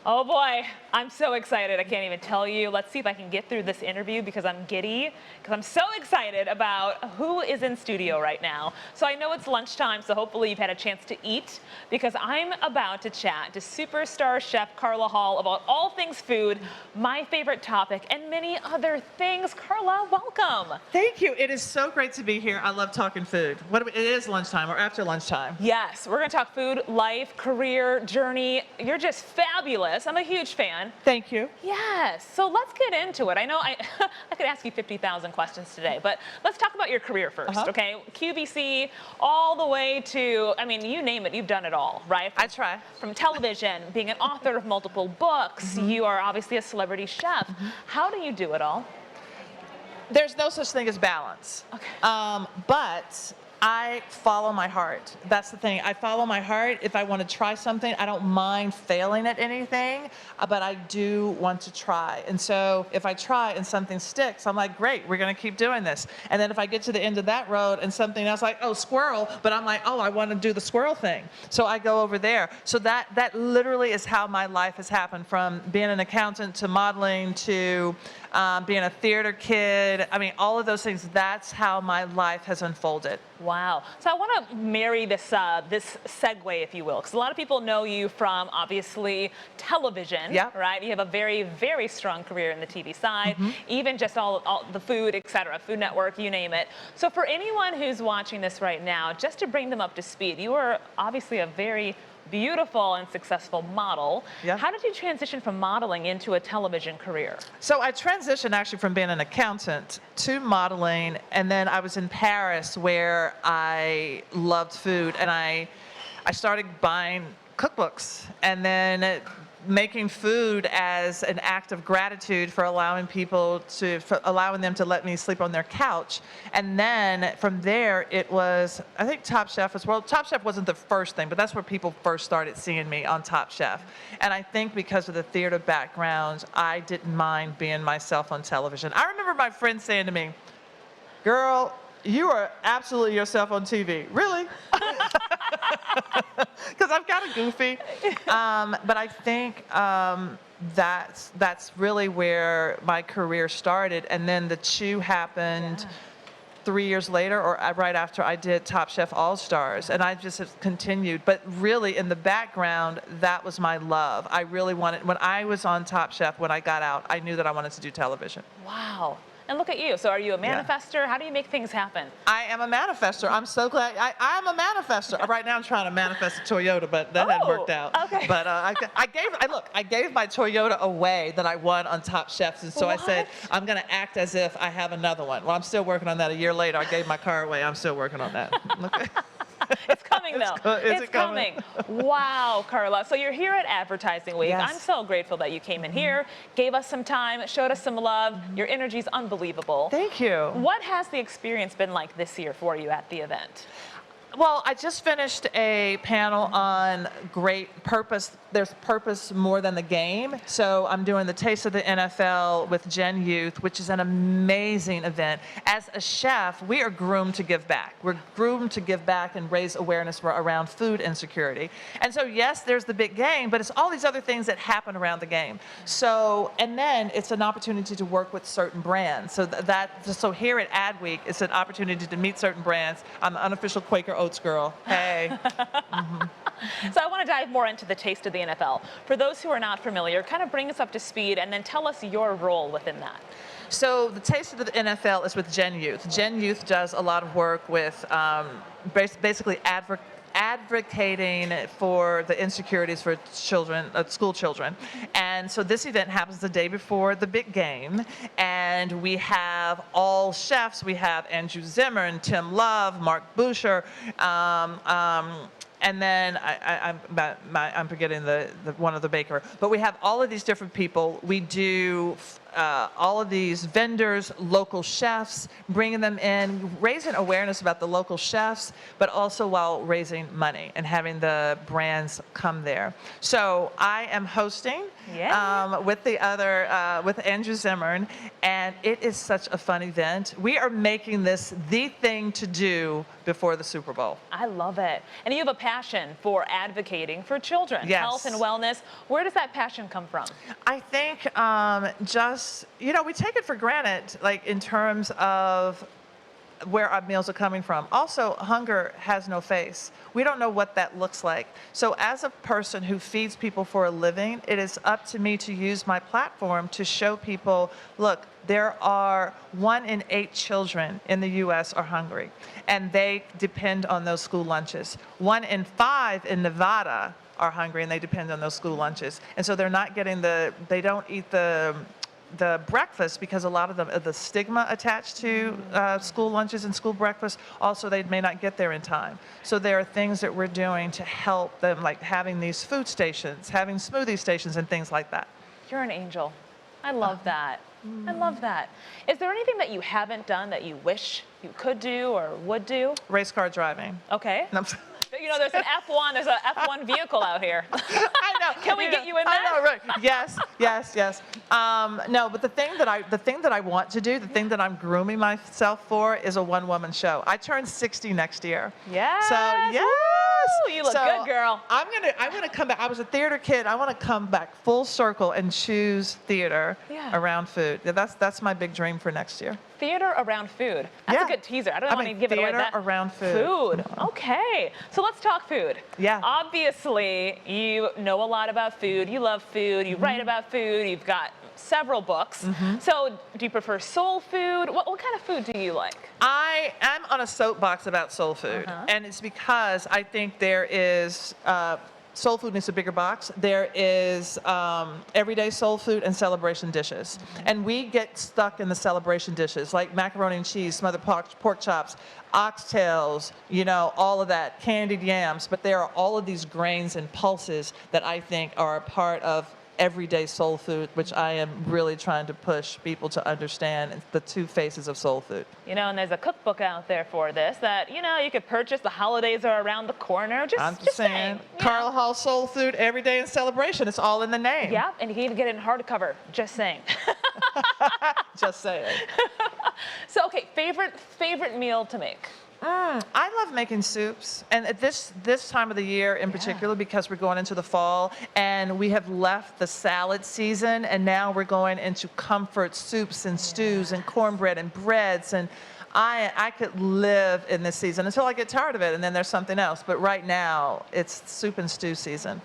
Oh boy, I'm so excited. I can't even tell you. Let's see if I can get through this interview because I'm giddy, because I'm so excited about who is in studio right now. So I know it's lunchtime, so hopefully you've had a chance to eat, because I'm about to chat to superstar chef Carla Hall about all things food, my favorite topic, and many other things. Carla, welcome. Thank you. It is so great to be here. I love talking food. It is lunchtime or after lunchtime. Yes, we're going to talk food, life, career, journey. You're just fabulous. I'm a huge fan. Thank you. Yes. So let's get into it. I know I could ask you 50,000 questions today, but let's talk about your career first, okay? QVC all the way to, I mean, you name it, you've done it all, right? I try. From television, being an author of multiple books, you are obviously a celebrity chef. How do you do it all? There's no such thing as balance. Okay. But I follow my heart. That's the thing. I follow my heart. If I want to try something, I don't mind failing at anything, but I do want to try. And so if I try and something sticks, I'm like, great, we're going to keep doing this. And then if I get to the end of that road and something else, like, oh, squirrel, but I'm like, oh, I want to do the squirrel thing. So I go over there. So that literally is how my life has happened, from being an accountant to modeling to being a theater kid. I mean, all of those things, that's how my life has unfolded. Wow. So I want to marry this this segue, if you will, because a lot of people know you from, obviously, television, right? You have a very, very strong career in the TV side, even just all the food, etc., Food Network, you name it. So for anyone who's watching this right now, just to bring them up to speed, you are obviously a very beautiful and successful model. How did you transition from modeling into a television career? So I transitioned actually from being an accountant to modeling, and then I was in Paris where I loved food, and I started buying cookbooks and then making food as an act of gratitude for allowing them to let me sleep on their couch. And then from there, it was, I think Top Chef as well. Top Chef wasn't the first thing, but that's where people first started seeing me, on Top Chef. And I think because of the theater background, I didn't mind being myself on television. I remember my friend saying to me, "Girl, you are absolutely yourself on TV." Really? Because I'm kind of goofy. But I think that's really where my career started. And then the Chew happened 3 years later, or right after I did Top Chef All-Stars. And I just have continued. But really, in the background, that was my love. I really wanted, when I was on Top Chef, when I got out, I knew that I wanted to do television. Wow. And look at you. So are you a manifester? How do you make things happen? I am a manifester. I'm so glad. I'm a manifester. Right now I'm trying to manifest a Toyota, but that hadn't worked out. Okay. But I gave my Toyota away that I won on Top Chefs, and so I said, I'm going to act as if I have another one. Well, I'm still working on that. A year later, I gave my car away. I'm still working on that. Okay. It's coming, though. It's coming. Wow, Carla. So you're here at Advertising Week. Yes. I'm so grateful that you came in here, gave us some time, showed us some love. Your energy is unbelievable. Thank you. What has the experience been like this year for you at the event? Well, I just finished a panel on great purpose. There's purpose more than the game. So I'm doing the Taste of the NFL with Gen Youth, which is an amazing event. As a chef, we are groomed to give back. We're groomed to give back and raise awareness around food insecurity. And so, yes, there's the big game, but it's all these other things that happen around the game. So, and then it's an opportunity to work with certain brands. So here at Ad Week, it's an opportunity to meet certain brands. I'm the unofficial Quaker Oats girl. Hey. So I want to dive more into the Taste of the NFL. For those who are not familiar, kind of bring us up to speed and then tell us your role within that. So the Taste of the NFL is with Gen Youth. Gen Youth does a lot of work with basically advocating for the insecurities for children, school children. And so this event happens the day before the big game, and we have all chefs. We have Andrew Zimmern, Tim Love, Mark Boucher, and then I'm forgetting the one other baker. But we have all of these different people. We do all of these vendors, local chefs, bringing them in, raising awareness about the local chefs, but also while raising money and having the brands come there. So I am hosting with the other, with Andrew Zimmern, and it is such a fun event. We are making this the thing to do before the Super Bowl. I love it. And you have a passion for advocating for children, health and wellness. Where does that passion come from? I think just, we take it for granted, like in terms of where our meals are coming from. Also, hunger has no face. We don't know what that looks like. So as a person who feeds people for a living, it is up to me to use my platform to show people, look, there are 1 in 8 children in the U.S. are hungry, and they depend on those school lunches. 1 in 5 in Nevada are hungry, and they depend on those school lunches. And so they're not getting they don't eat the breakfast because a lot of them, the stigma attached to school lunches and school breakfast, also they may not get there in time. So there are things that we're doing to help them, like having these food stations, having smoothie stations and things like that. You're an angel. I love that. I love that. Is there anything that you haven't done that you wish you could do or would do? Race car driving. Okay. There's an There's an F1 vehicle out here. I know. Can we get you in that? I know, right? Yes. No, but the thing that I want to do, the thing that I'm grooming myself for, is a one-woman show. I turn 60 next year. Yes. So yes. Woo, you look good, girl. I want to come back. I was a theater kid. I want to come back full circle and choose theater around food. That's my big dream for next year. Theater around food. That's a good teaser. I don't want to give it away. Theater around food. Food. Okay. So let's talk food. Yeah. Obviously, you know a lot about food. You love food. You write about food. You've got several books. So do you prefer soul food? What kind of food do you like? I am on a soapbox about soul food. And it's because I think there is... soul food needs a bigger box. There is everyday soul food and celebration dishes. And we get stuck in the celebration dishes, like macaroni and cheese, smothered pork chops, oxtails, all of that, candied yams. But there are all of these grains and pulses that I think are a part of everyday soul food, which I am really trying to push people to understand the two faces of soul food. And there's a cookbook out there for this that, you could purchase. The holidays are around the corner. I'm just saying. Carla Hall Soul Food, everyday in celebration. It's all in the name. Yeah, and you can even get it in hardcover. Just saying. Just saying. So, okay, favorite meal to make? I love making soups, and at this time of the year in particular, because we're going into the fall and we have left the salad season, and now we're going into comfort soups and stews and cornbread and breads, and I could live in this season until I get tired of it, and then there's something else. But right now, it's soup and stew season.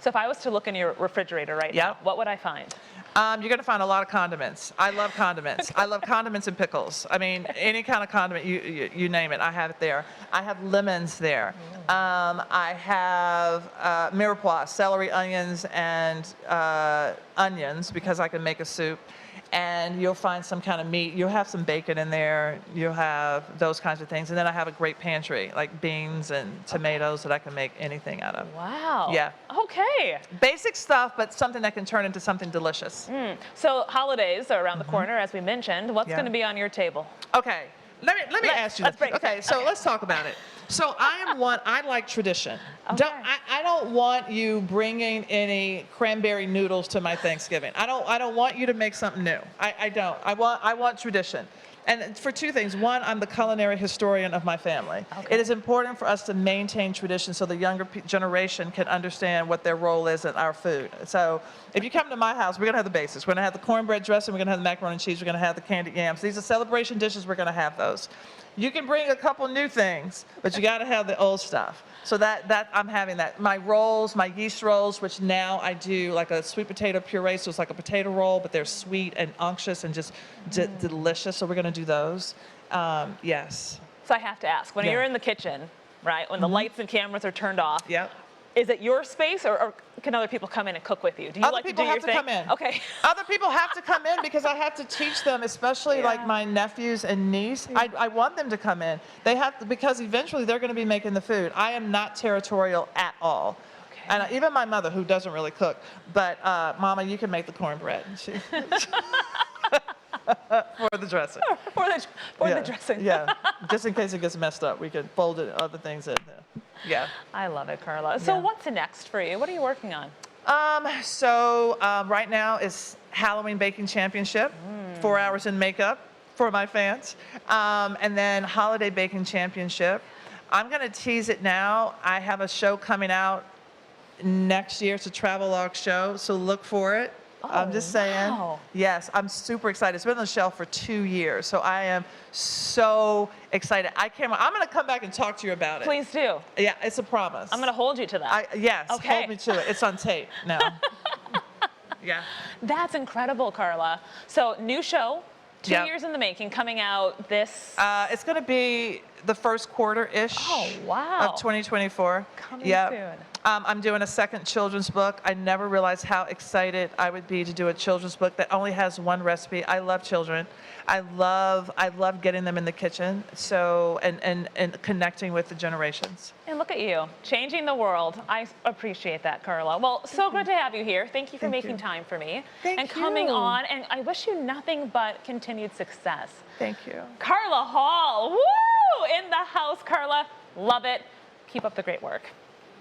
So if I was to look in your refrigerator right now, what would I find? You're going to find a lot of condiments. I love condiments. I love condiments and pickles. I mean, any kind of condiment, you name it, I have it there. I have lemons there. I have mirepoix, celery, onions, and onions, because I can make a soup. And you'll find some kind of meat. You'll have some bacon in there. You'll have those kinds of things. And then I have a great pantry, like beans and tomatoes that I can make anything out of. Wow. Yeah. Okay. Basic stuff, but something that can turn into something delicious. So holidays are around the corner, as we mentioned. What's going to be on your table? Okay. Let me ask you. Let's break. Okay, so let's talk about it. So I like tradition. Okay. I don't want you bringing any cranberry noodles to my Thanksgiving. I don't want you to make something new. I don't. I want tradition. And for two things. One, I'm the culinary historian of my family. Okay. It is important for us to maintain tradition so the younger generation can understand what their role is in our food. So if you come to my house, we're going to have the basics. We're going to have the cornbread dressing. We're going to have the macaroni and cheese. We're going to have the candied yams. These are celebration dishes. We're going to have those. You can bring a couple new things, but you got to have the old stuff. So that I'm having that. My rolls, my yeast rolls, which now I do like a sweet potato puree, so it's like a potato roll, but they're sweet and unctuous and just delicious. So we're going to do those. Yes. So I have to ask, when you're in the kitchen, right, when the lights and cameras are turned off, is it your space, or can other people come in and cook with you? Do you like to do your thing? Other people have to come in. Okay. Other people have to come in because I have to teach them, especially like my nephews and niece. I want them to come in. They have to, because eventually they're going to be making the food. I am not territorial at all. And even my mother, who doesn't really cook, but Mama, you can make the cornbread. She, for the dressing. For the dressing. Yeah, just in case it gets messed up, we can fold it, other things in there. Yeah. I love it, Carla. So Yeah. what's next for you? What are you working on? Right now is Halloween Baking Championship, 4 hours in makeup for my fans. And then Holiday Baking Championship. I'm gonna tease it now. I have a show coming out next year. It's a travelogue show, so look for it. I'm just saying. Wow. Yes, I'm super excited. It's been on the shelf for 2 years, so I am so excited. I'm gonna come back and talk to you about it. Please do. Yeah, it's a promise. I'm gonna hold you to that. Yes, Okay. hold me to it. It's on tape now. Yeah. That's incredible, Carla. So new show, 2 Yep. years in the making, coming out this. It's going to be the first quarter-ish Oh, wow. of 2024. Coming Yep. soon. I'm doing a second children's book. I never realized how excited I would be to do a children's book that only has one recipe. I love children. I love getting them in the kitchen. So and connecting with the generations. And look at you, changing the world. I appreciate that, Carla. Well, so good to have you here. Thank you for making time for me. Thank and coming you. on. And I wish you nothing but continued success. Thank you. Carla Hall, woo! In the house, Carla. Love it. Keep up the great work.